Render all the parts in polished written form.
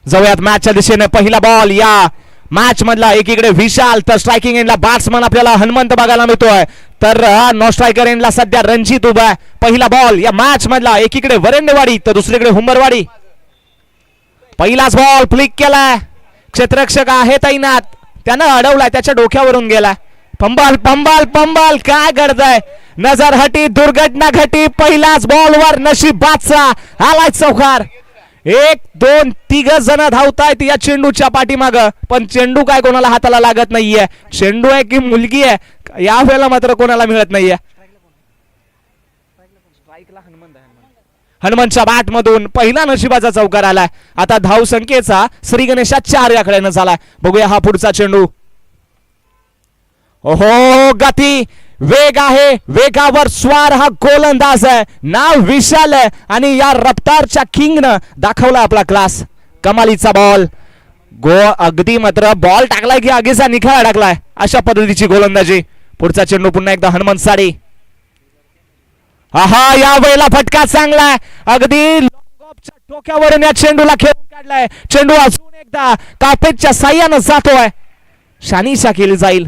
जाऊयात मॅचच्या दिशेने. पहिला बॉल या मॅच मधला एकीकडे विशाल तर स्ट्रायकिंग एंडला बॅट्समन आपल्याला हनुमंत बघायला मिळतोय. तर नो स्ट्रायकर एंडला सध्या रणजित उभा आहे. पहिला बॉल या मॅच मधला एकीकडे वरेंडेवाडी तर दुसरीकडे हुंबरवाडी. पहिलाच बॉल फ्लिक केलाय. क्षेत्ररक्षक आहे तैनात. त्यानं अडवलाय त्याच्या डोक्यावरून गेलाय. पंबाल पंबाल पंबाल काय करताय. नजर हटी दुर्घटना घटी. पहिलाच बॉलवर नशीबाचा आलाय चौकार. 1 2 3 जण धावतायत या चेंडूच्या पाठीमाग. पण चेंडू काय कोणाला हाताला लागत नाहीये. चेंडू आहे की मुलगी आहे या वेळेला मात्र कोणाला मिळत नाहीये. हनुमंतच्या बॅट मधून पहिला नशिबाचा चौकार आलाय. आता धाव संख्येचा श्री गणेशा 4 याकडे झालाय. बघूया हा पुढचा चेंडू. ओहो गती वेग आहे. वेगावर स्वार हा गोलंदाज आहे. नाव विशाल आहे आणि या रफ्तारच्या किंगनं दाखवला आपला क्लास. कमालीचा बॉल अगदी मात्र बॉल टाकलाय की आगीचा निखाळा टाकलाय अशा पद्धतीची गोलंदाजी. पुढचा चेंडू पुन्हा एकदा हनुमंत साडी. आहा या वेळेला फटका चांगलाय. अगदी लॉंग ऑफच्या डोक्यावरून या चेंडूला खेळून काढलाय. चेंडू अजून एकदा कापेच्या साह्यानं जातोय. शानिशा केली जाईल.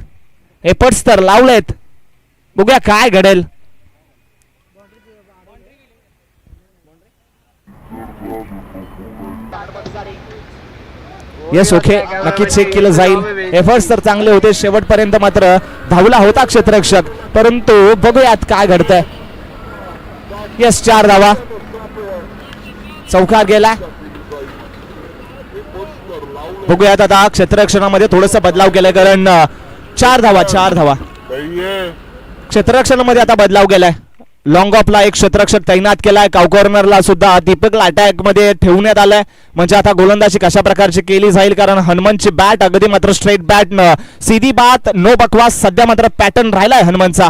एफर्ट्स तर लावलेत. बघूया काय घडेल. यस ओके नक्कीच चेक केलं जाईल. एफर्ट्स तर चांगले होते. शेवटपर्यंत मात्र धावला होता क्षेत्ररक्षक. परंतु बघूयात काय घडतंय. यस 4 धावा. चौकार गेला. बघूयात आता क्षेत्ररक्षणामध्ये थोडस बदलाव केलाय कारण 4 धावा क्षेत्ररक्षणामध्ये आता बदलाव केलाय. लॉंग ऑफला एक क्षेत्ररक्षक तैनात केलाय. काउ कॉर्नरला सुद्धा दीपकला अटॅक मध्ये ठेवण्यात आलाय. म्हणजे आता गोलंदाजी कशा प्रकारची केली जाईल कारण हनुमंतची बॅट अगदी मात्र स्ट्रेट बॅट न सीधी बात नो बकवास सध्या मात्र पॅटर्न राहिलाय हनुमंतचा.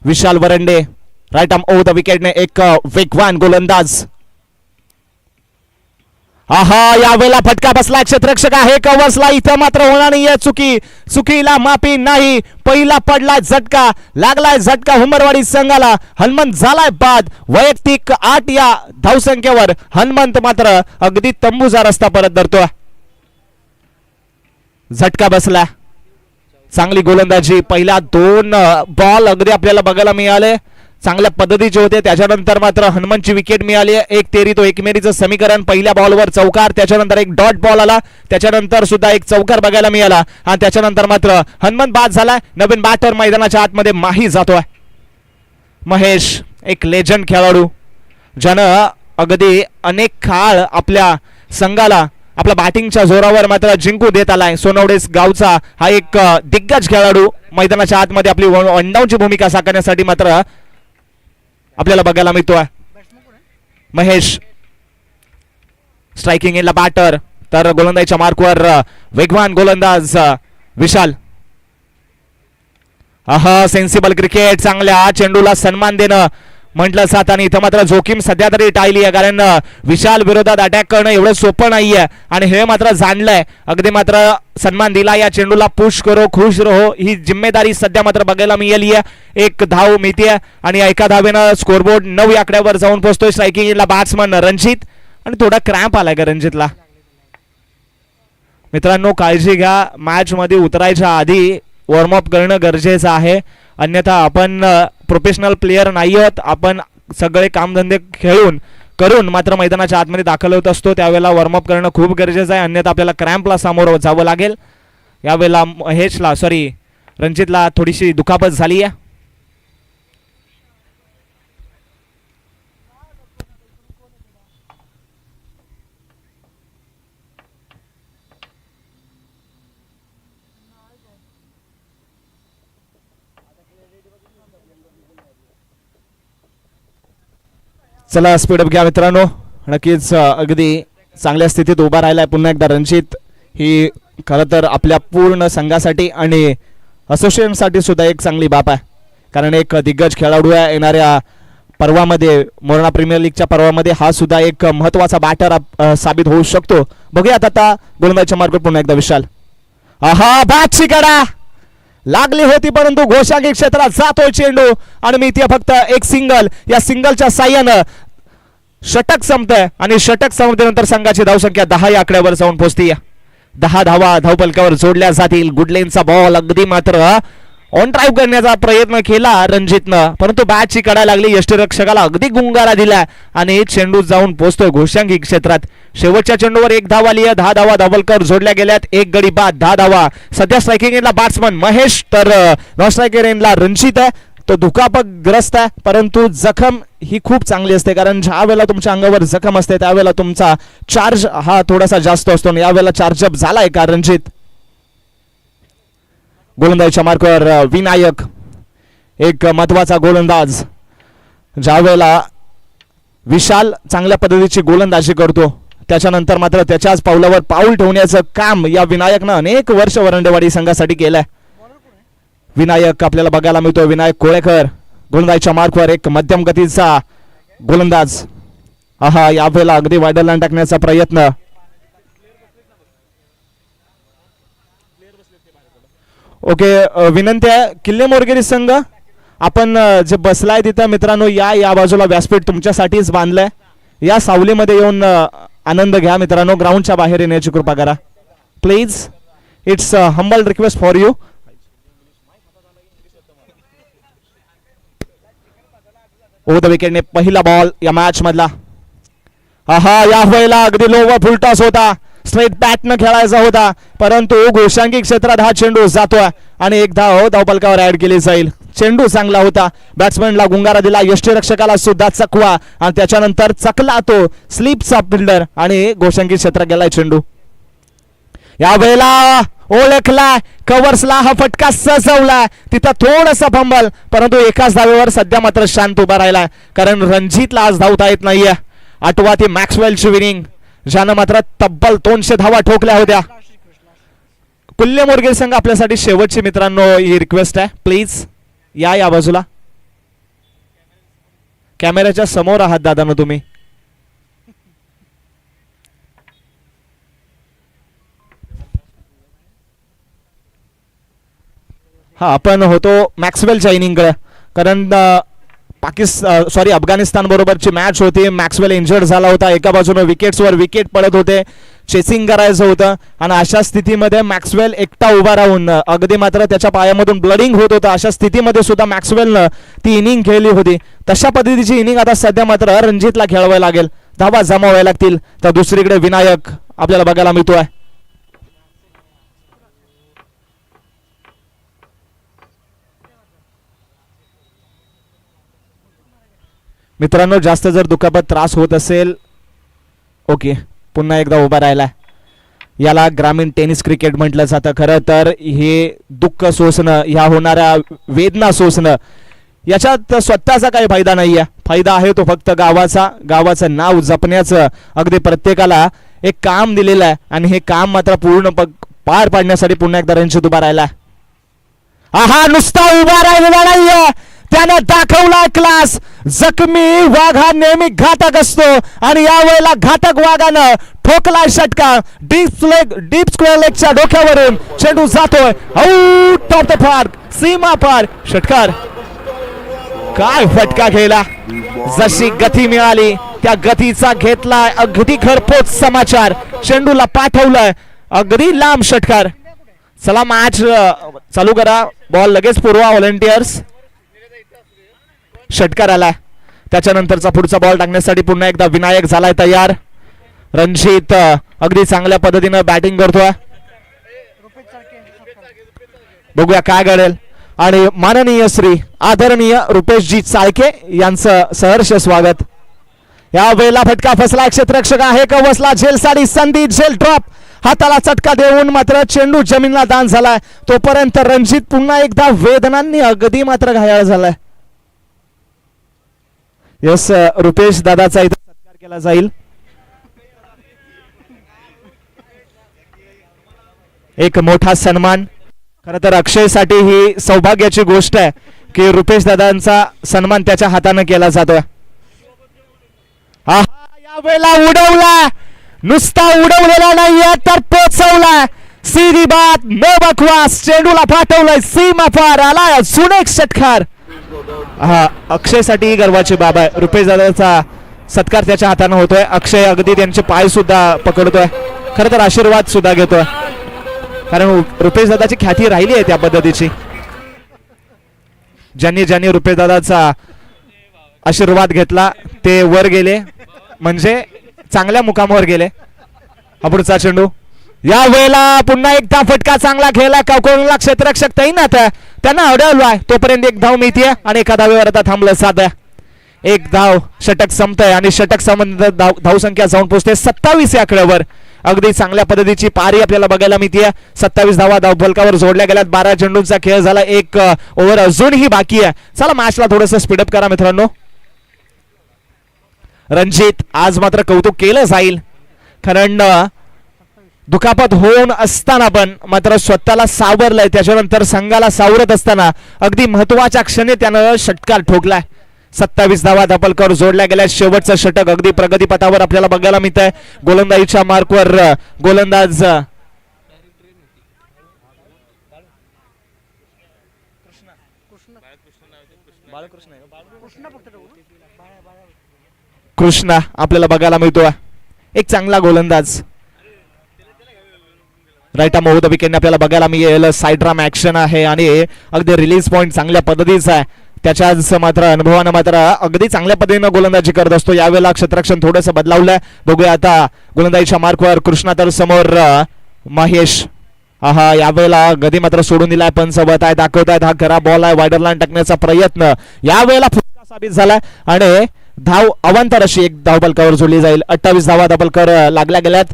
विशाल वरंडे राईट आर्म ओव्हर द विकेटने एक वेगवान गोलंदाज. आहा या वेळेला फटका बसला. क्षेत्ररक्षक आहे कव्हर्सला. इथं मात्र होणार नाहीये चुकी. चुकीला माफी नाही. पहिला पडलाय झटका. लागलाय झटका हुंबरवाडी संघाला. हनुमंत झालाय बाद. वैयक्तिक 8 या धावसंख्येवर हनुमंत मात्र अगदी तंबूचा रस्ता परत धरतोय. झटका बसला. चांगली गोलंदाजी. पहिल्या 2 बॉल अगदी आपल्याला बघायला मिळाले चांगल्या पद्धतीचे होते. त्याच्यानंतर मात्र हनुमंतची विकेट मिळाली. 1 तेरी तो 1 मेरीचं समीकरण. पहिल्या बॉलवर चौकार. त्याच्यानंतर एक डॉट बॉल आला. त्याच्यानंतर सुद्धा एक चौकार बघायला मिळाला आणि त्याच्यानंतर मात्र हनुमंत बाद झाला. नवीन बॅटर मैदानाच्या आतमध्ये माही जातोय. महेश एक लेजंड खेळाडू ज्यानं अगदी अनेक काळ आपल्या संघाला आपल्या बॅटिंगच्या जोरावर मात्र जिंकू देत आलाय. सोनवडेस गावचा हा एक दिग्गज खेळाडू मैदानाच्या आतमध्ये आपली वनडाऊनची भूमिका साकारण्यासाठी मात्र आपल्याला बघायला मिळतोय. महेश स्ट्रायकिंग एंडला बॅटर तर गोलंदाजीच्या मार्कवर वेगवान गोलंदाज विशाल. आहा सेन्सिबल क्रिकेट. चांगल्या चेंडूला सन्मान देणं म्हटलं जात आणि इथं मात्र जोखीम सध्या तरी टाळली आहे कारण विशाल विरोधात अटॅक करणं एवढं सोपं नाहीये आणि हे मात्र जाणलंय. अगदी मात्र सन्मान दिला. या चेंडूला पुश करो खुश रहो ही जिम्मेदारी सध्या मात्र बघायला मिळाली आहे. 1 धाव मिळते आणि एका धावेनं स्कोरबोर्ड 9 या आकड्यावर जाऊन पोहोचतोय. स्ट्रायकिंगला बॅट्समन रणजित आणि थोडा क्रॅम्प आलाय का रणजितला. मित्रांनो काळजी घ्या. मॅच मध्ये उतरायच्या आधी वॉर्मअप करणं गरजेचं आहे. अन्यथा आपण प्रोफेशनल प्लेयर नाही आहोत. आपण सगळे कामधंदे खेळून करून मात्र मैदानाच्या आतमध्ये दाखल होत असतो. त्यावेळेला वॉर्मअप करणं खूप गरजेचं आहे. अन्यथा आपल्याला क्रॅम्पला सामोरं जावं लागेल. यावेळेला महेशला रणजितला थोडीशी दुखापत झाली आहे. चला स्पीडअप घ्या मित्रांनो. नक्कीच अगदी चांगल्या स्थितीत उभा राहिलाय पुन्हा एकदा रणजित. ही खरं तर आपल्या पूर्ण संघासाठी आणि असोसिएशनसाठी सुद्धा एक चांगली बाब आहे कारण एक दिग्गज खेळाडू आहे. येणाऱ्या पर्वामध्ये मोरणा प्रीमियर लीगच्या पर्वामध्ये हा सुद्धा एक महत्वाचा बॅटर साबित होऊ शकतो. बघूयात आता गोलंदाजीच्या मार्गावर पुन्हा एकदा विशाल. आहा बॅटची कडा लागली होती परंतु गोशांगी क्षेत्रात जातोय चेंडू आणि मी इथे फक्त एक सिंगल. या सिंगलच्या साह्यानं षटक संपतंय आणि षटक संपल्यानंतर संघाची धावसंख्या 10 या आकड्यावर जाऊन पोहोचते. 10 धावा धावपलकावर जोडल्या जातील. गुडलेनचा बॉल अगदी मात्र ऑन ड्राईव्ह करण्याचा प्रयत्न केला रणजितनं, परंतु बॅटची कडायला लागली. यष्टीरक्षकाला अगदी गुंगारा दिला आणि चेंडू जाऊन पोहोचतोय घोषांगी क्षेत्रात. शेवटच्या चेंडूवर 1 धाव आली आहे. 10 धावा धावपलकावर जोडल्या गेल्यात. 1 गडी बाद 10 धावा. सध्या स्ट्रायकिंग एंडला बॅट्समन महेश, तर नॉन स्ट्रायकर एंडला रणजित आहे. तो दुखापतग्रस्त आहे, परंतु जखम ही खूप चांगली असते, कारण ज्या वेळेला तुमच्या अंगावर जखम असते त्यावेळेला तुमचा चार्ज हा थोडासा जास्त असतो. यावेळेला चार्जअप झालाय का रणजित? गोलंदाजीच्या मार्कवर विनायक, एक महत्वाचा गोलंदाज. ज्या वेळेला विशाल चांगल्या पद्धतीची गोलंदाजी करतो त्याच्यानंतर मात्र त्याच्याच पावलावर पाऊल ठेवण्याचं काम या विनायकनं अनेक वर्ष वरंडेवाडी संघासाठी केलंय. विनायक आपल्याला बघायला मिळतोय. विनायक कोळेकर गोलंदाजीच्या मार्कवर एक मध्यम गतीचा गोलंदाज. आहा, यावेळेला अगदी वाईडरला टाकण्याचा प्रयत्न. ओके, विनंती आहे किल्ले मोरगिरी संघ, आपण जे बसलाय तिथं मित्रांनो या बाजूला व्यासपीठ तुमच्यासाठीच बांधलंय. या सावलीमध्ये येऊन आनंद घ्या मित्रांनो. ग्राउंडच्या बाहेर येण्याची कृपा करा please. It's humble request for you. Over the विकेटने पहिला बॉल या मॅच मधला. आहा, या वेळेला अगदी लो व फुलटॉस होता. स्ट्रेट बॅटनं खेळायचा होता, परंतु घोषांगी क्षेत्रात हा चेंडू जातोय आणि एक धाव धावपलकावर ऍड केली जाईल. चेंडू चांगला होता. बॅट्समॅनला गुंगारा दिला. यष्टीरक्षकाला सुद्धा चकवा आणि त्याच्यानंतर चकला तो स्लिपचा फिल्डर आणि घोषांगी क्षेत्रात गेलाय चेंडू. या वेळेला ओळखला कव्हर्सला हा फटका सजवला. तिथं थोडासा फंबल, परंतु एकाच धावेवर सध्या मात्र शांत उभा राहिला, कारण रणजितला आज धावता येत नाहीये. 8वा ती मॅक्सवेलची विनिंग, ज्यानं मात्र तब्बल 200 धावा ठोकल्या होत्या. कुल्ले मोरगे संघ आपल्यासाठी शेवटची मित्रांनो ही रिक्वेस्ट आहे, प्लीज या बाजूला. कॅमेऱ्याच्या समोर आहात दादांनो तुम्ही. हा, आपण होतो मॅक्सवेलच्या इनिंगकडे, कारण अफगाणिस्तान बरोबरची मॅच होती. मॅक्सवेल इंजर्ड झाला होता. एका बाजूने विकेट्सवर विकेट पडत होते, चेसिंग करायचं होतं आणि अशा स्थितीमध्ये मॅक्सवेल एकटा उभा राहून अगदी मात्र त्याच्या पायामधून ब्लडिंग होत होतं. अशा स्थितीमध्ये सुद्धा मॅक्सवेलनं ती इनिंग खेळली होती. तशा पद्धतीची इनिंग आता सध्या मात्र रणजितला खेळवायला लागेल. धावा जमावायला लागतील. तर दुसरीकडे विनायक आपल्याला बघायला मिळतोय. मित्रांनो, जास्त जर दुखापत त्रास होत असेल, ओके, पुन्हा एकदा उभा राहिला. याला ग्रामीण टेनिस क्रिकेट म्हटलं जातं. खरं तर हे दुःख सोसणं, ह्या होणाऱ्या वेदना सोसणं, याच्यात स्वतःचा काही फायदा नाहीये. फायदा आहे तो फक्त गावाचं नाव जपण्याचं. अगदी प्रत्येकाला एक काम दिलेलं आहे आणि हे काम मात्र पूर्ण पार पाडण्यासाठी पुन्हा एकदा रणजित उभा राहिला. आहा, नुसता उभा राहिलेला नाहीये, त्याने दाखवला क्लास. जखमी वाघ हा नेहमी घातक असतो आणि यावेळेला घातक वाघानं ठोकलाय षटका. डीप स्क्वेअर लेगच्या डोक्यावरून चेंडू जातोय आउट ऑफ द पार्क, सीमा पार. षटकार, काय फटका खेळला. जशी गती मिळाली त्या गतीचा घेतलाय अगदी घरपोच समाचार. चेंडूला पाठवलंय अगदी लांब षटकार. चला मॅच चालू करा. बॉल लगेच पुरवा व्हॉलंटियर्स. षटकार आला. त्याच्यानंतरचा पुढचा बॉल टाकण्यासाठी पुन्हा एकदा विनायक झालाय तयार. रणजित अगदी चांगल्या पद्धतीने बॅटिंग करतोय. बघूया काय घडेल. आणि माननीय श्री आदरणीय रुपेशजी चाळके यांचं सहर्ष स्वागत. या वेळेला फटका फसला. क्षेत्ररक्षक आहे कवसला. झेल साडी संधी, झेल ड्रॉप. हाताला चटका देऊन मात्र चेंडू जमीनला दान झालाय. तोपर्यंत रणजित पुन्हा एकदा वेदनांनी अगदी मात्र घायाळ झालाय. यस, रुपेश दादाचा इथं सत्कार केला जाईल. एक मोठा सन्मान. खरं तर अक्षयसाठी ही सौभाग्याची गोष्ट आहे की रुपेश दादांचा सन्मान त्याच्या हाताने केला जातोय. या वेळेला उडवला, नुसता उडवलेला नाहीये तर पोचवला. सीधी बात, न बकवास. चेंडूला पाठवलाय सीमा पार. आलाय अजून एक षटकार. हा, अक्षयसाठी गर्वाची बाब आहे. रुपेश दादाचा सत्कार त्याच्या हाताने होतोय. अक्षय अगदी त्यांचे पाय सुद्धा पकडतोय, खर तर आशीर्वाद सुद्धा घेतोय, कारण रुपेश दादाची ख्याती राहिली आहे त्या पद्धतीची. ज्यांनी ज्यांनी रुपेश दादाचा आशीर्वाद घेतला ते वर गेले, म्हणजे चांगल्या मुकामावर गेले. हा पुढचा चेंडू, या वेळेला पुन्हा एकदा फटका चांगला खेळला कोकणला क्षेत्ररक्षक तैनात, त्यांना अडवलाय. तोपर्यंत एक धाव मिळतीये आणि एका धावेवर आता थांबलं साध्या. एक धाव, षटक संपतंय आणि षटक संबंध धावसंख्या जाऊन पोहोचते 27 या आकड्यावर. अगदी चांगल्या पद्धतीची पारी आपल्याला बघायला मिळतीये. 27 धावा धावफलकावर जोडल्या गेल्यात. 12 चेंडूंचा खेळ झाला, एक ओव्हर अजूनही बाकी आहे. चला मॅचला थोडंसं स्पीडअप करा मित्रांनो. रणजित, आज मात्र कौतुक केलं जाईल, कारण दुखापत होऊन असताना पण मात्र स्वतःला सावरलंय. त्याच्यानंतर संघाला सावरत असताना अगदी महत्वाच्या क्षणी त्यानं षटकार ठोकलाय. 27 धावा धावफलकावर जोडल्या गेल्या. शेवटचं षटक अगदी प्रगतीपथावर आपल्याला बघायला मिळत आहे. गोलंदाजीच्या मार्कवर गोलंदाज कृष्णा आपल्याला बघायला मिळतोय. एक चांगला गोलंदाज right arm over the wicket आपल्याला बघायला मिळेल. साइड ड्राम ऍक्शन आहे आणि अगदी रिलीज पॉइंट चांगल्या पद्धतीचा आहे. त्याच्याच मात्र अनुभवानं मात्र अगदी चांगल्या पद्धतीनं गोलंदाजी करत असतो. यावेळेला क्षेत्ररक्षण थोडंसं बदलावलंय. बघूया आता गोलंदाजीच्या मार्कवर कृष्णा, तर समोर महेश. हा यावेळेला गदी मात्र सोडून दिलाय. पण सोबत आहे, दाखवतायत हा खरा बॉल आहे. वायडर लाईन टाकण्याचा प्रयत्न यावेळेला फटका साबित झालाय आणि धाव अवांतर अशी एक धावफलकावर जोडली जाईल. 28 धावा धावफलकावर लागल्या गेल्यात.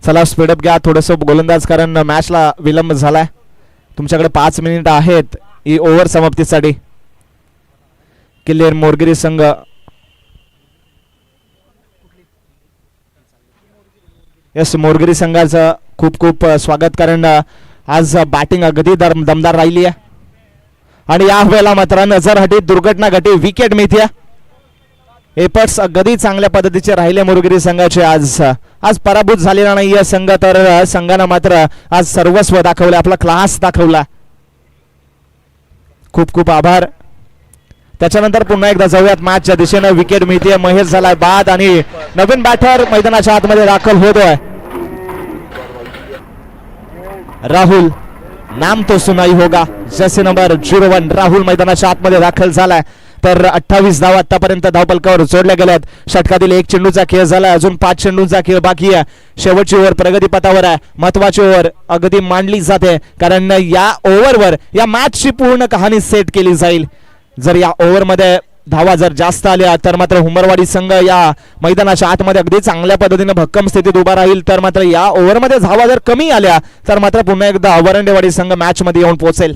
चला स्पीडअप घ्या थोडस गोलंदाज, कारण मॅचला विलंब झालाय. तुमच्याकडे 5 मिनिट आहेत ही ओव्हर समाप्तीसाठी. किल्लेर मोरगिरी संघ यस मोरगिरी संघाचं खूप खूप स्वागत, कारण आज बॅटिंग अगदी दमदार राहिली आहे आणि या वेळेला मात्र नजर हटी दुर्घटना घटी विकेट मिळते. एपर्ट्स अगदी चांगल्या पद्धतीचे राहिले मोरगिरी संघाचे. आज पराभूत झालेला नाहीये संघ, तर संघानं मात्र आज सर्वस्व दाखवलं, आपला क्लास दाखवला. खूप खूप आभार. त्याच्यानंतर पुन्हा एकदा जाऊयात मॅचच्या दिशेनं. विकेट मिळते, महेश झालाय बाद आणि नवीन बॅटर मैदानाच्या आतमध्ये दाखल होतोय. राहुल, नाम तो सुनाई होगा, जसे नंबर 01 राहुल मैदानाच्या आतमध्ये दाखल झालाय. तर 28 धावा आतापर्यंत धावफलकावर जोडल्या गेल्यात. षटकातील 1 चेंडूचा खेळ झाला, अजून 5 चेंडूंचा खेळ बाकी आहे. शेवटची ओव्हर प्रगतीपथावर आहे. महत्वाची ओव्हर अगदी मांडली जाते, कारण या ओव्हरवर या मॅचची पूर्ण कहाणी सेट केली जाईल. जर या ओव्हरमध्ये धावा जर जास्त आल्या तर मात्र हुंबरवाडी संघ या मैदानाच्या आतमध्ये अगदी चांगल्या पद्धतीने भक्कम स्थितीत उभा राहील. तर मात्र या ओव्हरमध्ये धावा जर कमी आल्या तर मात्र पुन्हा एकदा वरंडेवाडी संघ मॅच मध्ये येऊन पोहोचेल.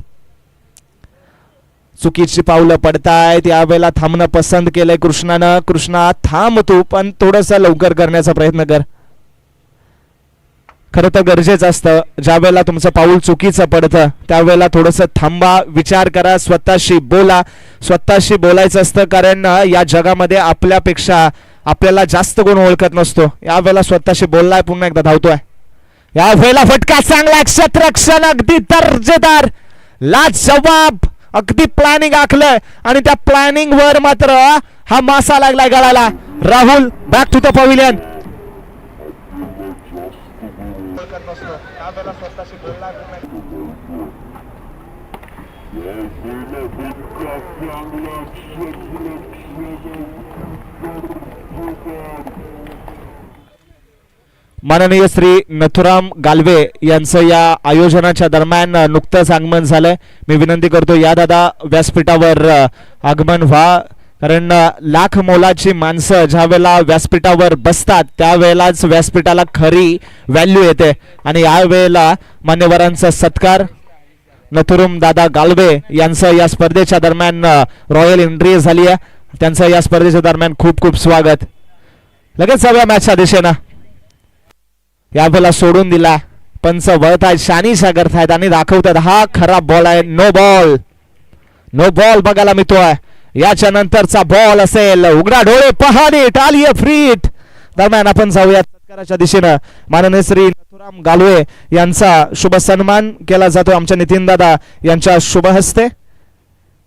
चुकीची पावलं पडतायत. यावेळेला थांबणं पसंत केलंय कृष्णानं. कृष्णा थांब तू, पण थोडस लवकर करण्याचा प्रयत्न कर. खरं तर गरजेचं असतं, ज्या वेळेला तुमचं पाऊल चुकीचं पडतं त्यावेळेला थोडंसं थांबा, विचार करा, स्वतःशी बोला. स्वतःशी बोलायचं असतं, कारण या जगामध्ये आपल्यापेक्षा आपल्याला जास्त कोण ओळखत नसतो. यावेळेला स्वतःशी बोललाय, पुन्हा एकदा धावतोय. या वेळेला फटका चांगला, क्षेत्ररक्षण अगदी दर्जेदार, लाजवाब, अगदी प्लॅनिंग आखलंय आणि त्या प्लॅनिंग वर मात्र हा मासा लागलाय गळाला. Rahul back to the pavilion. माननीय श्री नथुराम गालवे यांचं या आयोजनाच्या दरम्यान नुकतंच आगमन झालंय. मी विनंती करतो या दादा व्यासपीठावर आगमन व्हा, कारण लाख मोलाची माणसं ज्या वेळेला व्यासपीठावर बसतात त्यावेळेलाच व्यासपीठाला खरी व्हॅल्यू येते. आणि या वेळेला मान्यवरांचा सत्कार नथुराम दादा गालवे यांचं या स्पर्धेच्या दरम्यान रॉयल एंट्री झाली आहे. त्यांचं या स्पर्धेच्या दरम्यान खूप खूप स्वागत. लगेच जाऊया मॅचच्या दिशेनं. यावेळेला सोडून दिला, पंच वळत आहेत, शानिशा करतायत आणि दाखवतात हा खरा बॉल आहे. नो बॉल, नो बॉल बघायला मिळतोय. याच्या नंतरचा बॉल असेल. उघडा डोळे पहाणे, टाळी फ्रीट. दरम्यान आपण जाऊया सत्काराच्या दिशेनं. माननीय श्री नथुराम गालवे यांचा शुभ सन्मान केला जातो आमच्या नितीन दादा यांच्या शुभ हस्ते.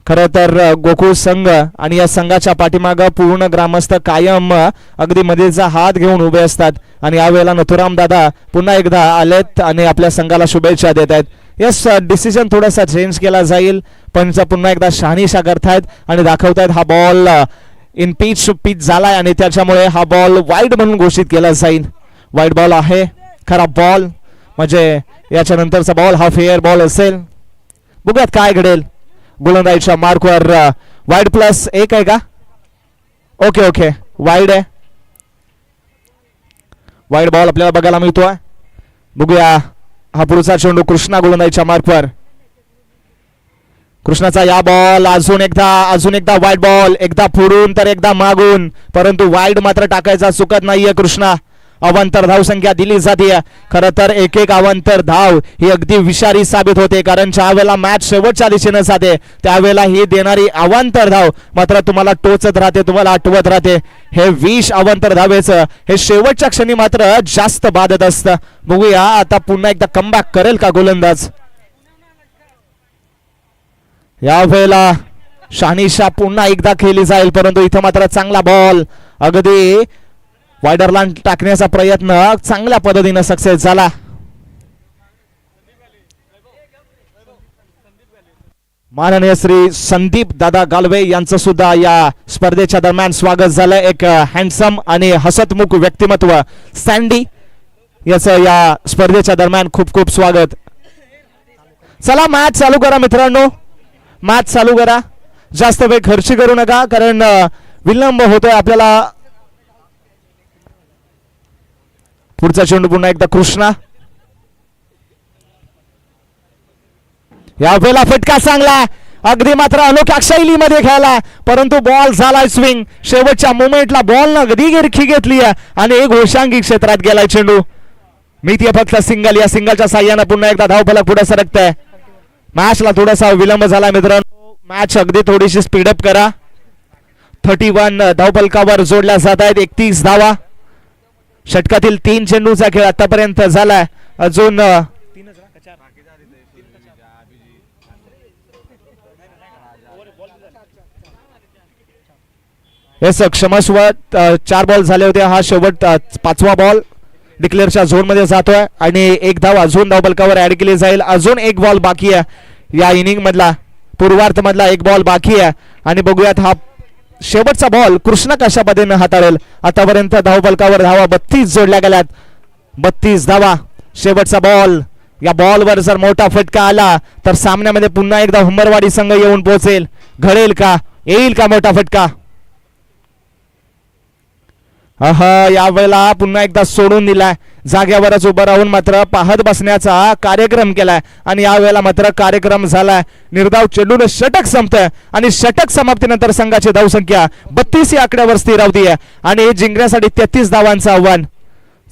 खरं तर गोकुळ संघ आणि या संघाच्या पाठीमागं पूर्ण ग्रामस्थ कायम अगदी मध्येचा हात घेऊन उभे असतात आणि यावेळेला नथुराम दादा पुन्हा एकदा आलेत आणि आपल्या संघाला शुभेच्छा देत आहेत. यस, डिसिजन थोडासा चेंज केला जाईल. पंच पुन्हा एकदा शहानिशा करतायत आणि दाखवतायत हा बॉल इन पिच झालाय आणि त्याच्यामुळे हा बॉल वाईड म्हणून घोषित केला जाईल. वाईड बॉल आहे, खरा बॉल म्हणजे याच्या नंतरचा बॉल हा फेअर बॉल असेल. बघूयात काय घडेल. गोलंदाजीच्या मार्कवर वाईड +1 आहे का? ओके ओके, वाईड आहे. वाईड बॉल आपल्याला बघायला मिळतोय. बघूया हा पुढचा चेंडू कृष्णा गोलंदाजीच्या मार्कवर. कृष्णाचा या बॉल अजून एकदा वाईड बॉल, एकदा पुढून तर एकदा मागून, परंतु वाईड मात्र टाकायचा चुकत नाहीये कृष्णा. अवांतर धाव संख्या दिली जाते. खरं तर एक अवांतर धाव ही अगदी विषारी साबित होते, कारण ज्या वेळेला मॅच शेवटच्या दिशेने जाते त्यावेळेला ही देणारी अवांतर धाव मात्र तुम्हाला टोचत राहते, तुम्हाला आठवत राहते. हे विष अवांतर धावेचं हे शेवटच्या क्षणी मात्र जास्त बाधत असतं. बघूया आता पुन्हा एकदा कमबॅक करेल का गोलंदाज. या वेळेला शहानिशा पुन्हा एकदा खेळली जाईल, परंतु इथं मात्र चांगला बॉल अगदी वायडरला टाकण्याचा प्रयत्न चांगल्या पद्धतीने सक्सेस झाला. माननीय श्री संदीप दादा गालवे यांचं सुद्धा या स्पर्धेच्या दरम्यान स्वागत झालं. एक हँडसम आणि हसतमुख व्यक्तिमत्व सँडी याचं या स्पर्धेच्या दरम्यान खूप खूप स्वागत. चला मॅच चालू करा मित्रांनो, मॅच चालू करा. जास्त वेळ खर्च करू नका, कारण विलंब होतोय आपल्याला. पुढचा चेंडू पुन्हा एकदा कृष्णा. या वेळेला फटका चांगला, अगदी मात्र अनोख्या शैलीमध्ये खेळला, परंतु बॉल झालाय स्विंग. शेवटच्या मोमेंटला बॉल अगदी गिरखी घेतली आणि एक घोषांगी क्षेत्रात गेलाय चेंडू. मिळतीये फक्त सिंगल. या सिंगलच्या साह्यानं पुन्हा एकदा धावफलक पुढे सरकतंय. मॅचला थोडासा विलंब झाला मित्रांनो. मॅच अगदी थोडीशी स्पीडअप करा. 31 धावफलकावर जोडल्या जात आहेत. 31 धावा. षटकातील 3 चेंडूचा खेळ आतापर्यंत झालाय. अजून क्षमस्व 4 बॉल झाले होते. हा शेवट 5वा बॉल डिक्लेअरच्या झोन मध्ये जातोय आणि 1 धाव अजून धावफलकावर ऍड केली जाईल. अजून 1 बॉल बाकी आहे या इनिंग मधला, पूर्वार्ध मधला 1 बॉल बाकी आहे आणि बघूयात हा शेवटचा बॉल कृष्णा कशा पद्धतीने हाताळेल. आतापर्यंत धावफलकावर धावा 32 जोडल्या गेल्यात. 32 धावा. शेवटचा बॉल. या बॉलवर जर मोठा फटका आला तर सामन्यामध्ये पुन्हा एकदा हुंबरवाडी संघ येऊन पोहोचेल. घडेल का, येईल का मोठा फटका. या वेळेला पुन्हा एकदा सोडून दिलाय. जाग्यावरच उभं राहून मात्र पाहत बसण्याचा कार्यक्रम केलाय आणि या वेळेला मात्र कार्यक्रम झालाय. निर्धाव चेंडून षटक संपतंय आणि षटक समाप्तीनंतर संघाची धावसंख्या 32 या आकड्यावर स्थिरावतीये आणि जिंकण्यासाठी 33 धावांचं आव्हान.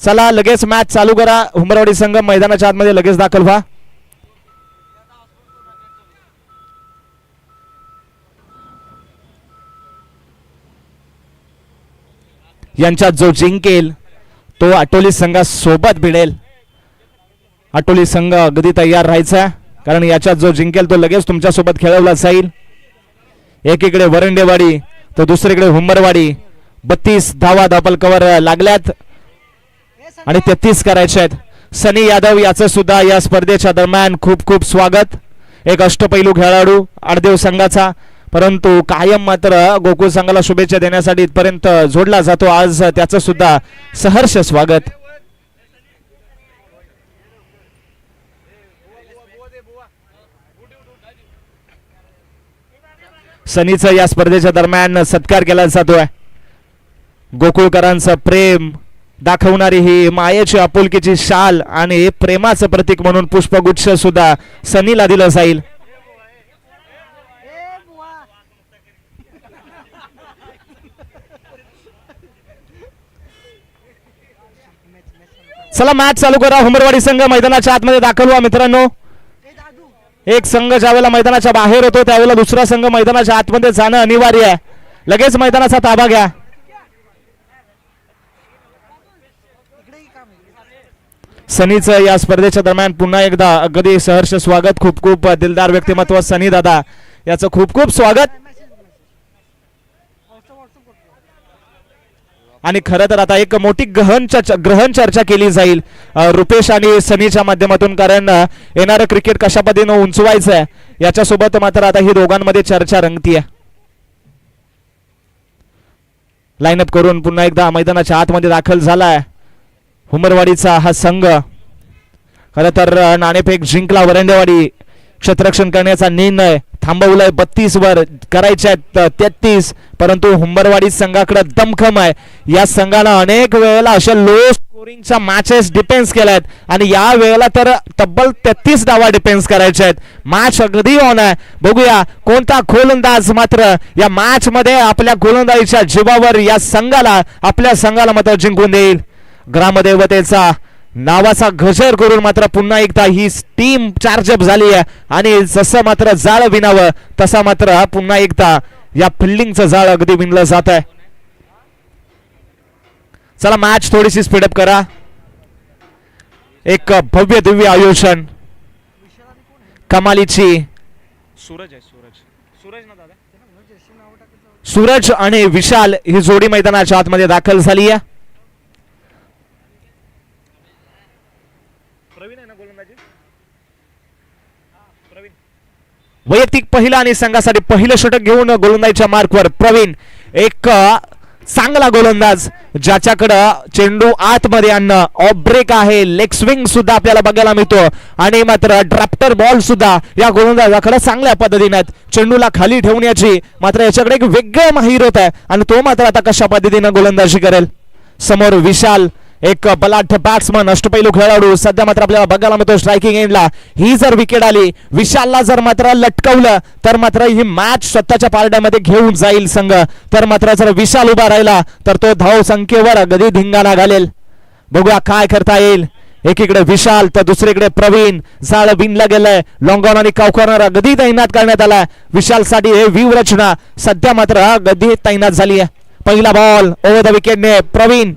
चला लगेच मॅच चालू करा. हुंबरवाडी संघ मैदानाच्या आतमध्ये लगेच दाखल व्हा. यांच्यात जो जिंकेल तो आटोली संघासोबत भिडेल. आटोली संघ अगदी तयार राहायचा, कारण याच्यात जो जिंकेल तो लगेच तुमच्या सोबत खेळवला जाईल. एकीकडे वरंडेवाडी तर दुसरीकडे हुंबरवाडी. 32 धावा धावफलकावर लागल्यात आणि 33 करायचे आहेत. सनी यादव याचं सुद्धा या स्पर्धेच्या दरम्यान खूप खूप स्वागत. एक अष्टपैलू खेळाडू आडदेव संघाचा, परंतु कायम मात्र गोकुळ संघाला शुभेच्छा देण्यासाठी इथपर्यंत जोडला जातो. आज त्याचं सुद्धा सहर्ष स्वागत. सनीचं या स्पर्धेच्या दरम्यान सत्कार केला जातोय. गोकुळकरांचं प्रेम दाखवणारी ही मायेची आपुलकीची शाल आणि प्रेमाचं प्रतीक म्हणून पुष्पगुच्छ सुद्धा सनीला दिलं जाईल. चला मॅच चालू करा. हुंबरवाडी संघ मैदानाच्या आतमध्ये दाखल व्हा मित्रांनो. एक संघ ज्यावेळेला मैदानाच्या बाहेर होतो त्यावेळेला दुसरा संघ मैदानाच्या आतमध्ये जाणं अनिवार्य आहे. लगेच मैदानाचा ताबा घ्या. सनीचं या स्पर्धेच्या दरम्यान पुन्हा एकदा अगदी सहर्ष स्वागत. खूप खूप दिलदार व्यक्तिमत्व सनी दादा याचं खूप खूप स्वागत. आणि खरं तर आता एक मोठी ग्रहण चर्चा केली जाईल रुपेश आणि सनीच्या माध्यमातून, कारण येणारं क्रिकेट कशा पद्धतीनं उंचवायचं आहे याच्यासोबत मात्र आता ही दोघांमध्ये चर्चा रंगतीये. लाईनअप करून पुन्हा एकदा मैदानाच्या आतमध्ये दाखल झालाय हुमरवाडीचा हा संघ. खरं तर नाणेफेक जिंकला वरंडेवाडी, क्षेत्ररक्षण करण्याचा निर्णय थांबवलाय 32 वर, करायचे आहेत 33, परंतु हुंबरवाडी संघाकडे दमखम आहे. या संघानं अनेक वेळेला अशा लो स्कोरिंगच्या मॅचेस डिफेन्स केल्यात आणि या वेळेला तर तब्बल 33 डावा डिफेन्स करायचे आहेत. मॅच अगदी ऑन आहे. बघूया कोणता गोलंदाज मात्र या मॅच मध्ये आपल्या गोलंदाजीच्या जीवावर या संघाला, आपल्या संघाला मात्र जिंकून देईल. ग्रामदेवतेचा नावाचा गजर करून मात्र पुन्हा एकदा ही टीम चार्जअप झाली आहे आणि जसं मात्र जाळ विणावं तसा मात्र पुन्हा एकदा या फिल्डिंगचं जाळ अगदी विणलं जात आहे. चला मॅच थोडीशी स्पीडअप करा. एक भव्य दिव्य आयोजन, कमालीची सूरज आणि विशाल ही जोडी मैदानाच्या आतमध्ये दाखल झाली आहे. वैयक्तिक पहिला आणि संघासाठी पहिलं षटक घेऊन गोलंदाजीच्या मार्कवर प्रवीण, एक चांगला गोलंदाज ज्याच्याकडं चेंडू आतमध्ये आणणं, ऑफ ब्रेक आहे, लेग स्विंग सुद्धा आपल्याला बघायला मिळतो आणि मात्र ड्राफ्टर बॉल सुद्धा या गोलंदाजाकडे चांगल्या पद्धतीने आहेत. चेंडूला खाली ठेवण्याची मात्र याच्याकडे एक वेगळं माहिर होत आहे आणि तो मात्र आता कशा पद्धतीनं गोलंदाजी करेल. समोर विशाल, एक बलाढ्य बॅट्समन, अष्टपैलू खेळाडू, सध्या मात्र आपल्याला बघायला मिळतो स्ट्रायकिंग एंडला. ही जर विकेट आली, विशालला जर मात्र लटकवलं तर मात्र ही मॅच स्वतःच्या पारड्यामध्ये घेऊन जाईल संघ. तर मात्र जर विशाल उभा राहिला तर तो धाव संख्येवर अगदी धिंगाणा घालेल. बघूया काय करता येईल. एकीकडे विशाल तर दुसरीकडे प्रवीण. जाळ विणला गेलाय, लॉंग ऑन आणि कावकॉर्नर अगदी तैनात करण्यात आलाय. विशालसाठी हे व्यूहरचना सध्या मात्र अगदी तैनात झाली आहे. पहिला बॉल ओव्हर द विकेटने प्रवीण.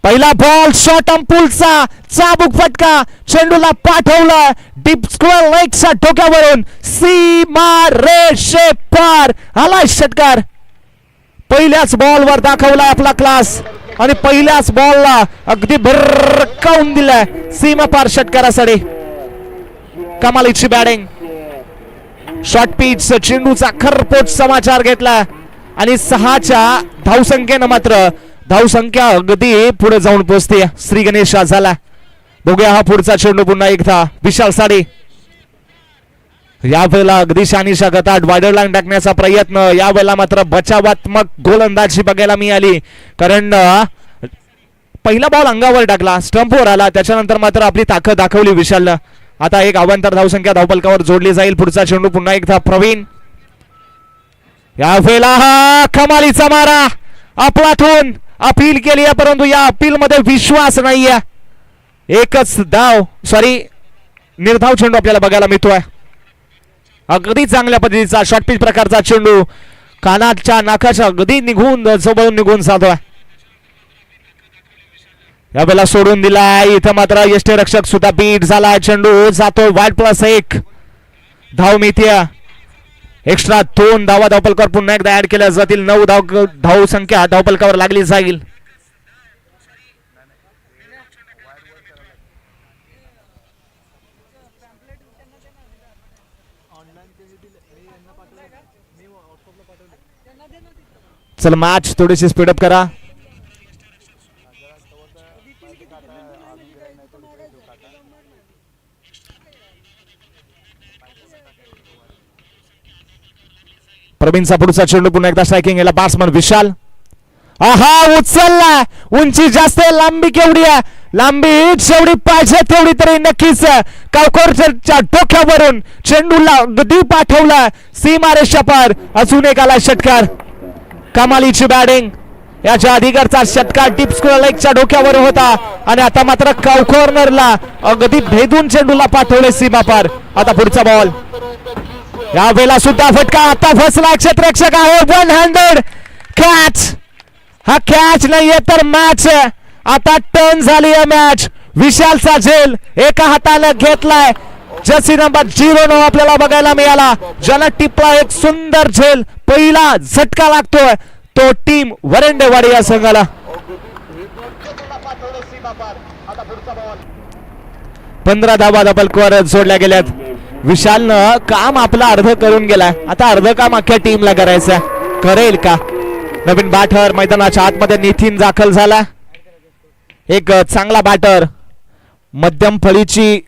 पहिला बॉल शॉर्ट अंपुलचा चाबूक फटका, चेंडूला पाठवला डीप स्क्वेअर लेगच्या डोक्यावरून, सीमा रेषे पार आलाय षटकार. पहिल्याच बॉलवर दाखवला आपला क्लास आणि पहिल्याच बॉलला अगदी भरकावून दिलाय सीमा पार षटकारासाठी. कमालीची बॅटिंग, शॉर्ट पिच, चेंडूचा खरपोट समाचार घेतला आणि 6च्या धावसंख्येनं मात्र धावसंख्या अगदी पुढे जाऊन पोहोचते. श्री गणेश झाला. बघूया हा पुढचा चेंडू पुन्हा एकदा विशाल साडी. यावेळेला अगदी शानिशा गटात वायडर लाईन टाकण्याचा प्रयत्न, यावेळेला मात्र बचावात्मक गोलंदाजी बघायला मिळाली, कारण पहिला बॉल अंगावर टाकला, स्टंपवर आला, त्याच्यानंतर मात्र आपली ताकद दाखवली विशालनं. आता एक अवांतर धावसंख्या धावपलकावर जोडली जाईल. पुढचा चेंडू पुन्हा एकदा प्रवीण. यावेळेला हा कमालीचा मारा, आपलातून अपील केली आहे परंतु या अपील मध्ये विश्वास नाहीये. एकच धाव, सॉरी निर्धाव चेंडू आपल्याला बघायला मिळतोय. अगदी चांगल्या पद्धतीचा शॉर्ट पिच प्रकारचा चेंडू कानाच्या नाकाच्या अगदी जवळून निघून जातोय. यावेळेला सोडून दिलाय. इथं मात्र यष्टीरक्षक सुद्धा बीट झालाय. चेंडू जातो वाईड +1 धाव मिळते. एक्स्ट्रा 2 धावा धावपलकावर पुन्हा एकदा ऍड केल्या जातील. 9 धाव संख्या धावपलकावर लागली जाईल. चल मॅच थोडीशी स्पीडअप करा. प्रवीणचा पुढचा चेंडू पुन्हा एकदा स्ट्रायकिंग याला बॅट्समन विशाल. आहा उचलला, उंची जास्त, लांबी केवढी आहे, लांबी जेवढी पाहिजे तेवढी तरी नक्कीच. कावकरच्या डोक्यावरून चेंडूला अगदी पाठवला सीमारेषा पार. अजून एक आला षटकार. कमालीची बॅटिंग. याच्या अधिकारचा षटकार डीप स्क्वेअर लेगच्या डोक्यावर होता आणि आता मात्र कावकॉर्नरला अगदी भेदून चेंडूला पाठवले सीमा पार. आता पुढचा बॉल. या वेळेला सुद्धा फटका. आता फसला क्षेत्ररक्षक आहे. 1 हँडेड कॅच. हा कॅच नाहीये तर मॅच. आता टर्न झाली आहे मॅच. विशालचा झेल एका हाताने घेतलाय, जर्सी नंबर 09 आपल्याला बघायला मिळाला, ज्याला टिपला एक सुंदर झेल, पहिला झटका लागतोय तो टीम वरंडेवाडी या संघाला. 15 धावा डबलकोर जोडल्या गेल्यात. विशालनं काम आपलं अर्ध करून गेलाय, आता अर्ध काम अख्ख्या टीमला करायचं, करेल का? नवीन बॅटर मैदानाच्या आतमध्ये नितीन दाखल झाला, एक चांगला बॅटर, मध्यम फळीची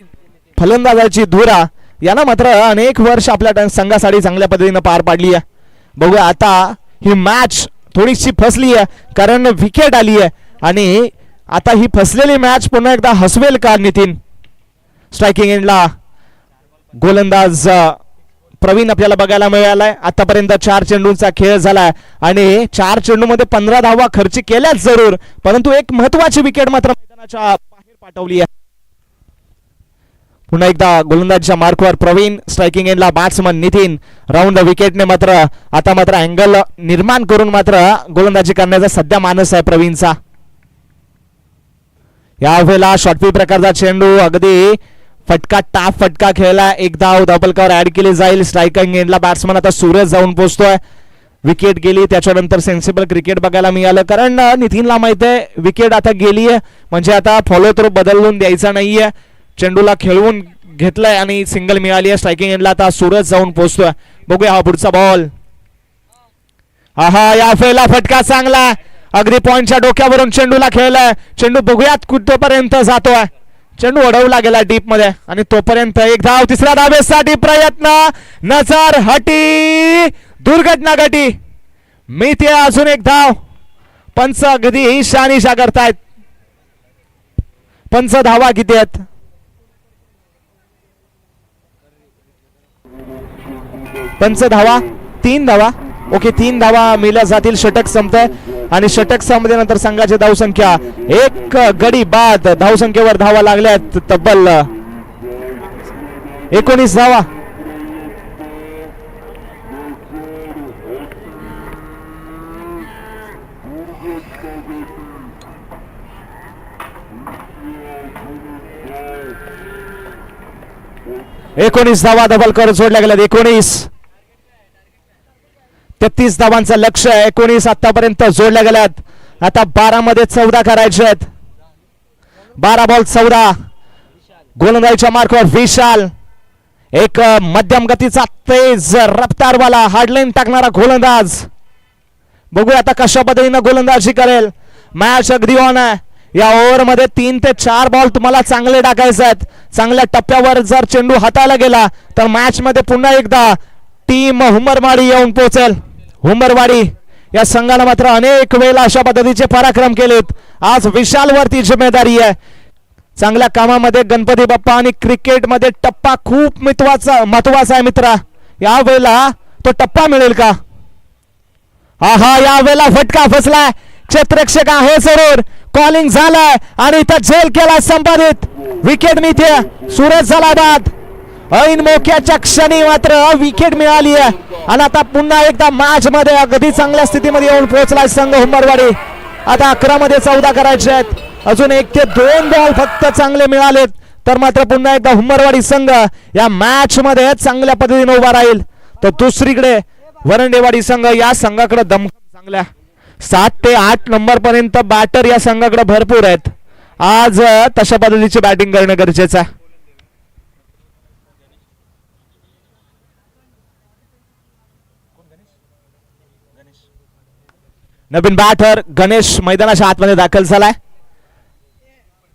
फलंदाजाची धुरा यानं मात्र अनेक वर्ष आपल्या संघासाठी चांगल्या पद्धतीने पार पाडली आहे. बघूया आता ही मॅच थोडीशी फसली आहे कारण विकेट आली आहे आणि आता ही फसलेली मॅच पुन्हा एकदा हसवेल का नितीन? स्ट्रायकिंग एंडला गोलंदाज प्रवीण आपल्याला बघायला मिळालाय. आतापर्यंत 4 चेंडूंचा खेळ झालाय आणि 4 चेंडूमध्ये 15 धावा खर्च केल्याच जरूर, परंतु एक महत्वाची विकेट मात्र मैदानाच्या बाहेर पाठवली आहे. पुन्हा एकदा गोलंदाजीच्या मार्कवर प्रवीण, स्ट्रायकिंग एंडला बॅट्समन नितीन. राऊंड विकेटने मात्र आता मात्र अँगल निर्माण करून मात्र गोलंदाजी करण्याचा सध्या मानस आहे प्रवीणचा. यावेळेला शॉर्टपी प्रकारचा चेंडू, अगदी फटका, टाप फटका खेळला, एक धाव डबलकर ऍड केली जाईल. स्ट्रायकिंग एंडला बॅट्समन आता सूरज जाऊन पोहोचतोय. विकेट गेली त्याच्यानंतर सेन्सिबल क्रिकेट बघायला मिळालं, कारण नितीनला माहित आहे विकेट आता गेली आहे म्हणजे आता फॉलो थ्रू बदलून द्यायचा नाहीये. चेंडूला खेळवून घेतलाय आणि सिंगल मिळाली आहे. स्ट्रायकिंग एंडला आता सूरज जाऊन पोहोचतोय. बघूया हा पुढचा बॉल. आहा, या फेला फटका चांगला, अगदी पॉइंटच्या डोक्यावरून चेंडूला खेळलाय. चेंडू बघूयात कुठपर्यंत जातोय. चेंडू अडवला गेला डीप मध्ये आणि तोपर्यंत एक धाव, तिसऱ्या धावेसाठी प्रयत्न, नजर हटी, दुर्घटना घटी, मिळते अजून एक धाव. पंच अगदी शानिशा करतायत. पंच धावा किती आहेत? पंच धावा 3 धावा. ओके, 3 धावा मिळल्या जातील. षटक संपतंय आणि षटक संपल्यानंतर संघाची धावसंख्या 1 गडी बाद. धावसंख्येवर धावा लागल्यात तब्बल 19 धावा. एकोणीस धावा डबलकर जोडल्या गेल्यात. 33 धावांचं लक्ष्य आहे. 19 आतापर्यंत जोडल्या गेल्यात. आता 12 मध्ये 14 करायचे आहेत. 12 बॉल 14. गोलंदाजीच्या मार्कवर विशाल, एक मध्यम गतीचा तेज रफ्तारवाला हार्डलाईन टाकणारा गोलंदाज. बघूया आता कशा पद्धतीने गोलंदाजी करेल. मॅच अगदी ऑन आहे. या ओव्हर मध्ये 3 ते 4 बॉल तुम्हाला चांगले टाकायचे आहेत. चांगल्या टप्प्यावर जर चेंडू हाताळला गेला तर मॅच मध्ये पुन्हा एकदा टीम हुंबरवाडी येऊन पोहोचेल. हुंबरवाडी या संघाला मात्र अनेक वेळेला अशा पद्धतीचे पराक्रम केलेत. आज विशाल वरती जिम्मेदारी आहे. चांगल्या कामामध्ये गणपती बाप्पा आणि क्रिकेटमध्ये टप्पा खूप महत्वाचा आहे मित्रा. या वेळेला तो टप्पा मिळेल का? हा, या वेळेला फटका फसलाय. क्षेत्ररक्षक आहे जरूर, कॉलिंग झालाय आणि इथं झेल केला संपादित. विकेट मिळते. सूरज झाला बाद. ऐन मोक्याच्या क्षणी मात्र विकेट मिळाली आहे आणि आता पुन्हा एकदा मॅच मध्ये अगदी चांगल्या स्थितीमध्ये येऊन पोहोचलाय संघ हुंबरवाडी. आता 11 मध्ये 14 करायचे आहेत. अजून 1 ते 2 बॉल फक्त चांगले मिळालेत तर मात्र पुन्हा एकदा हुंबरवाडी संघ या मॅच मध्ये चांगल्या पद्धतीने उभा राहील. तर दुसरीकडे वरंडेवाडी संघ, या संघाकडे दमखम चांगल्या 7 ते 8 नंबर पर्यंत बॅटर या संघाकडे भरपूर आहेत. आज तशा पद्धतीची बॅटिंग करणं गरजेचं आहे. नवीन बॅटर गणेश मैदानाच्या आतमध्ये दाखल झालाय.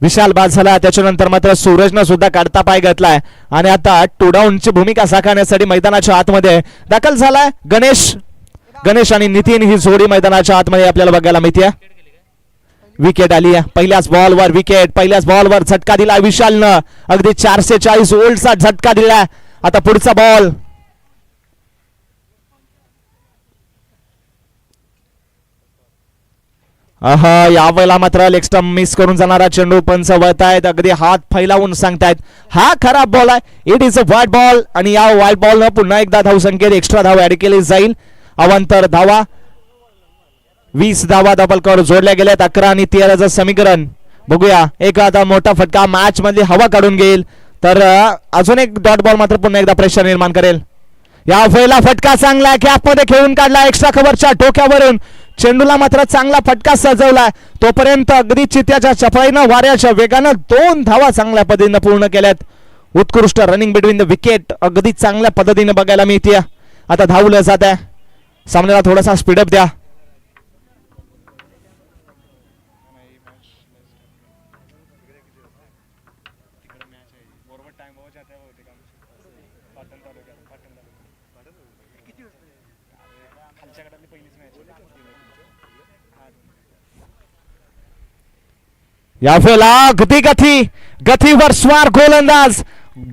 विशाल बाद झाला. त्याच्यानंतर मात्र सूरजनं सुद्धा काढता पाय घेतलाय आणि आता टू डाऊनची भूमिका साकारण्यासाठी मैदानाच्या आतमध्ये दाखल झालाय गणेश आणि नितीन. ही जोडी मैदानाच्या आतमध्ये आपल्याला बघायला मिळते. विकेट आली आहे. पहिल्याच बॉलवर विकेट. पहिल्याच बॉलवर झटका दिला विशालनं. अगदी 440 वोल्टचा झटका दिला. आता पुढचा बॉल. यावेळेला मात्र लेग स्टंप मिस करून जाणारा चेंडू पंच वळतायत. अगदी हात फैलावून सांगतायत हा खराब बॉल आहे. It is a white ball आणि या व्हाईट बॉल न पुन्हा एकदा धावसंख्येत एक्स्ट्रा धाव ऍड केली जाईल. अवांतर धावा 20 धावा डबलकर जोडल्या गेल्यात. 11 आणि 13चं समीकरण. बघूया एक आता मोठा फटका मॅच मधली हवा काढून घेईल. तर अजून एक डॉट बॉल मात्र पुन्हा एकदा प्रेशर निर्माण करेल. या वेळेला फटका चांगला गॅप मध्ये खेळून काढला एक्स्ट्रा कव्हरच्या डोक्यावरून. चेंडूला मात्र चांगला फटका सजवला. तोपर्यंत अगदी चित्त्याच्या चपळाईनं वाऱ्याच्या वेगानं 2 धावा चांगल्या पद्धतीने पूर्ण केल्यात. उत्कृष्ट रनिंग बिटवीन द विकेट अगदी चांगल्या पद्धतीने बघायला मिळते. आता धावलं जात आहे. सामन्याला थोडासा स्पीडअप द्या. या वेळेला गतीवर स्वार गोलंदाज.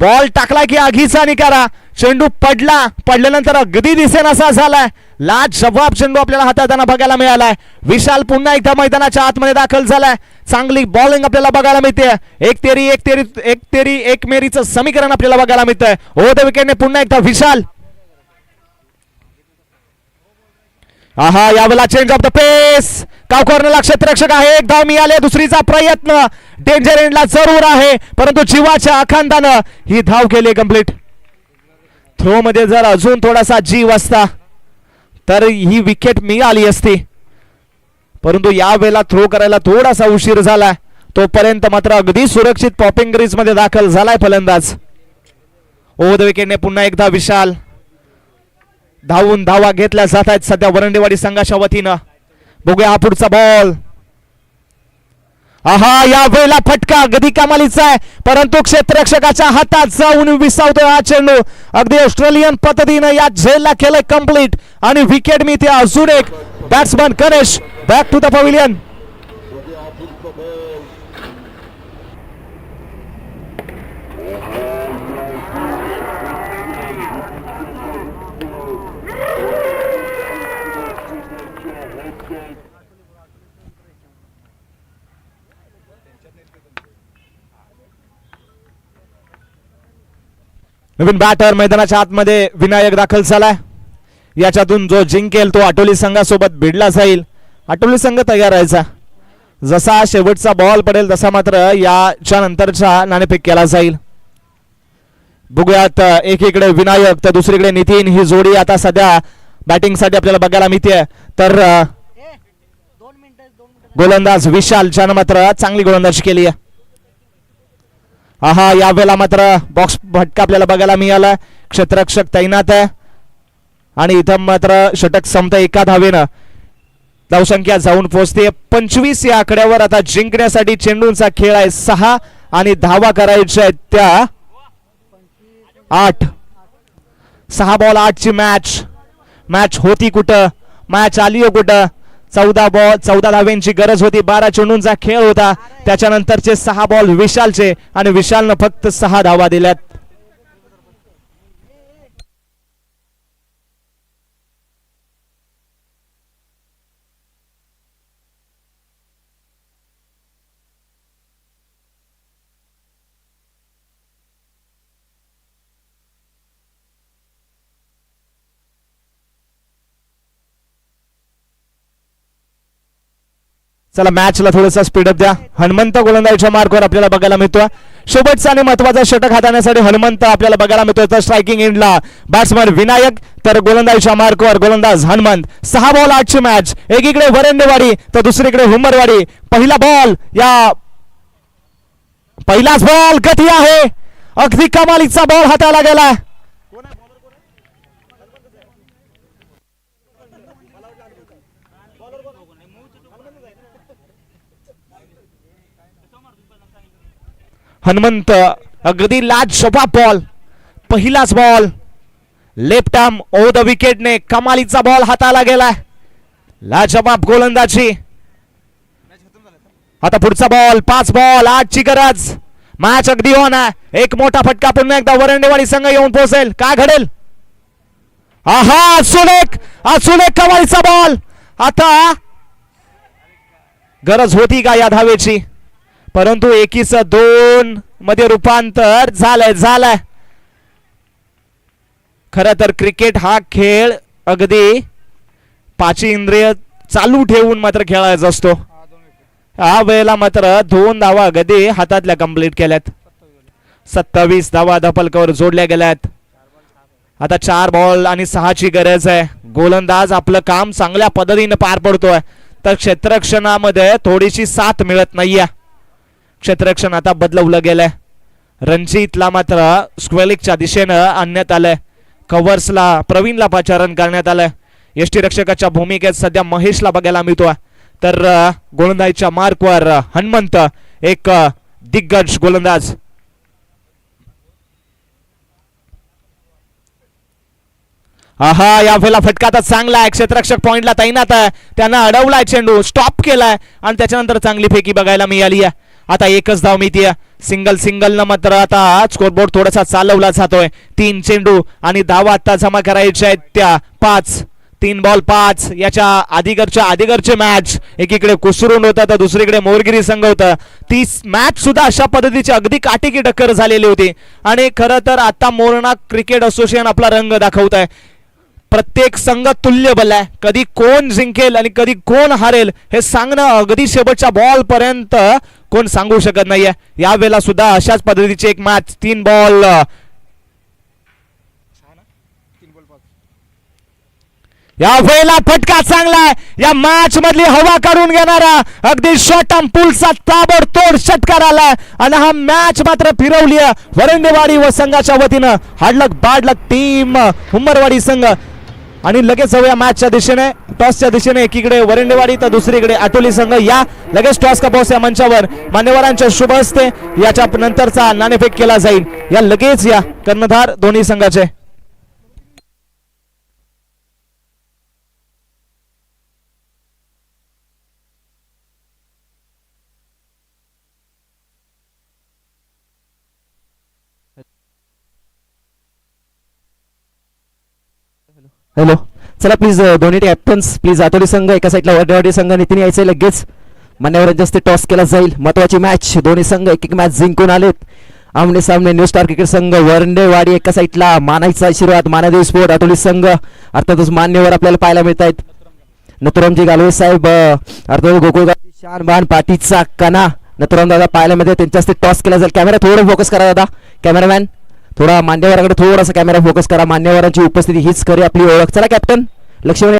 बॉल टाकला की आगीचा निकारा. चेंडू पडल्यानंतर अगदी दिसेनासा झालाय. लाजवाब चेंडू आपल्याला हाताळताना बघायला मिळालाय. विशाल पुन्हा एकदा मैदानाच्या आतमध्ये दाखल झालाय. चांगली बॉलिंग आपल्याला बघायला मिळते. एक तेरी एक मेरीचं समीकरण आपल्याला बघायला मिळतंय. ओ द विकेटने पुन्हा एकदा विशाल. आहा यावेळेला चेंज ऑफ द पेस. काव कॉर्नरला क्षेत्ररक्षक आहे. एक धाव मिळाले. दुसरीचा प्रयत्न डेंजर एंडला जरूर आहे परंतु जीवाच्या आखांदानं ही धाव केली कंप्लीट. थ्रो मध्ये जर अजून थोडासा जीव असता तर ही विकेट मिळाली असती परंतु या वेळेला थ्रो करायला थोडासा उशीर झाला. तोपर्यंत मात्र अगदी सुरक्षित पॉपिंग क्रीज मध्ये दाखल झालाय फलंदाज. ओव्हर द विकेटने पुन्हा एकदा विशाल. धावा घेतल्या जात आहेत सध्या वरंडेवाडी संघाच्या वतीनं. बघूया हा पुढचा बॉल. आहा या वेळेला फटका अगदी कमालीचा आहे परंतु क्षेत्ररक्षकाच्या हातात जाऊन विसावतोय हा चेंडू. अगदी ऑस्ट्रेलियन पद्धतीनं या झेलला केलंय कंप्लीट आणि विकेट मिळते. अजून एक batsman Ganesh back to the pavilion. नवीन बॅटर मैदानाच्या आतमध्ये विनायक दाखल झालाय. याच्यातून जो जिंकेल तो आटोली संघासोबत भिडला जाईल. आटोली संघ तयार राहायचा. जसा शेवटचा बॉल पडेल तसा मात्र याच्या नंतरचा नाणेफेक केला जाईल. बघूयात एकीकडे विनायक तर दुसरीकडे नितीन. ही जोडी आता सध्या बॅटिंग साठी आपल्याला बघायला मिळते. तर गोलंदाज विशाल ज्यानं मात्र चांगली गोलंदाजी केली आहे. आहा यावेळेला मात्र बॉक्स फटका आपल्याला बघायला मिळाला. क्षेत्ररक्षक तैनात आहे आणि इथं मात्र षटक संपतं एका धावेनं. धावसंख्या जाऊन पोहोचते 25 या आकड्यावर. आता जिंकण्यासाठी चेंडूंचा खेळ आहे 6 आणि धावा करायच्या आहेत त्या 8. 6 बॉल 8 ची मॅच होती कुठं. मॅच आली कुठं. 14 धावेंची गरज होती. 12 चेंडूंचा खेळ होता. त्याच्यानंतरचे 6 बॉल विशालचे आणि विशालनं फक्त 6 धावा दिल्यात. चला मॅचला थोडासा स्पीडअप द्या. हनुमंत गोलंदाजीच्या मार्कवर आपल्याला बघायला मिळतोय. शेवटचा आणि महत्वाचा षटक हाताळण्यासाठी हनुमंत आपल्याला बघायला मिळतोय. तर स्ट्रायकिंग एंडला बॅट्समन विनायक तर गोलंदाजीच्या मार्कवर गोलंदाज हनुमंत. 6 बॉल 8 ची मॅच. एकीकडे वरेंडेवाडी तर दुसरीकडे हुमरवाडी. पहिला बॉल पहिलाच बॉल गती आहे. अगदी कमालीचा बॉल हाताळला गेला. हनुमंत अगदी लाजवाब बॉल. पहिलाच ball left arm over the विकेटने कमालीचा बॉल हाताला गेलाय. लाजवाब गोलंदाजी. आता पुढचा बॉल 5 बॉल 8 ची गरज. मॅच अगदी ऑन आहे. एक मोठा फटका पुन्हा एकदा वरंडेवाडी संघ येऊन पोहोचेल. काय घडेल. आहा सुलेख कमालीचा बॉल. आता गरज होती का या धावेची परंतु 21-2 मध्ये रूपांतर झालंय. खरं तर क्रिकेट हा खेळ अगदी 5 इंद्रिय चालू ठेवून मात्र खेळायचा असतो. या वेळेला मात्र 2 धावा अगदी हातातल्या कंप्लीट केल्यात. 27 धावा धपलकावर जोडल्या गेल्यात. आता 4 बॉल आणि 6ची गरज आहे. गोलंदाज आपलं काम चांगल्या पद्धतीने पार पडतोय, तर क्षेत्ररक्षणामध्ये थोडीशी साथ मिळत नाहीये. क्षेत्ररक्षण आता बदलवलं गेलंय. रणजितला मात्र स्क्वेलिकच्या दिशेनं आणण्यात आलंय. कव्हर्सला प्रवीणला पाचारण करण्यात आलंय. यष्टीरक्षकाच्या भूमिकेत सध्या महेशला बघायला मिळतोय, तर गोलंदाजीच्या मार्कवर हनुमंत, एक दिग्गज गोलंदाज. आहा, या वेळेला फटका चांगला आहे. क्षेत्ररक्षक पॉइंटला तैनात आहे. त्यानं अडवलाय चेंडू, स्टॉप केलाय आणि त्याच्यानंतर चांगली फेकी बघायला मिळाली आहे. आता एकच धाव मिळतीये. सिंगल न मात्र आता स्कोरबोर्ड थोडासा चालवला जातोय. 3 चेंडू आणि धावा आता जमा करायच्या आहेत त्या 5. 3 बॉल 5. याच्या आधीगरचे मॅच एकीकडे कुसरून होता तर दुसरीकडे मोरगिरी संघ होता. ती मॅच सुद्धा अशा पद्धतीची अगदी काटेकी टक्कर झालेली होती. आणि खरं तर आता मोरणा क्रिकेट असोसिएशन आपला रंग दाखवत आहे. प्रत्येक संघ तुल्यबल आहे. कधी कोण जिंकेल आणि कधी कोण हारेल हे सांगणं अगदी शेवटच्या बॉल पर्यंत कोण सांगू शकत नाहीये. यावेळेला सुद्धा अशाच पद्धतीची एक मॅच. 3 बॉल. या वेळेला फटका चांगला आहे. या मॅच मधली हवा काढून घेणारा अगदी शॉर्ट आर्म पुलचा ताबडतोड षटकार आलाय आणि हा मॅच मात्र फिरवली आहे वरंडेवाडी व संघाच्या वतीनं. हाडलक बाडलक टीम हुम्मरवाडी संघ. आणि लगेच जाऊया मॅचच्या दिशेने, टॉसच्या दिशेने. एकीकडे वरंडेवाडी तर दुसरीकडे आटोली संघ. या लगेच टॉस का बॉस या मंचावर मान्यवरांच्या शुभ हस्ते याच्या नंतरचा नाणेफेक केला जाईल. या लगेच या कर्णधार दोन्ही संघाचे. हॅलो, चला प्लीज दोन्ही कॅप्टन्स प्लीज. आटोली संघ एका साईडला, वरडेवाडी संघ नितीन यायचे लगेच. मान्यवरांच्या हस्ते टॉस केला जाईल. महत्वाची मॅच. दोन्ही संघ एक मॅच जिंकून आलेत. आमने सामने न्यू स्टार क्रिकेट संघ वरंडेवाडी एका साईडला, मानाईचा आशीर्वाद मानादेवी स्पोर्ट आटोली संघ. अर्थातच मान्यवर आपल्याला पाहायला मिळत आहेत. नथुरामजी गालवे साहेब, अर्थात गोकुळगावची शान बाण पाठीचा कणा नथुराम दादा पाहायला मिळते. त्यांच्या हस्ते टॉस केला जाईल. कॅमेरा थोडं फोकस करा दादा, कॅमेरामॅन थोडा मान्यवराकडे थोडासा कॅमेरा फोकस करा. मान्यवरांची उपस्थिती हीच खरी आपली ओळख. चला कॅप्टन लक्ष्मण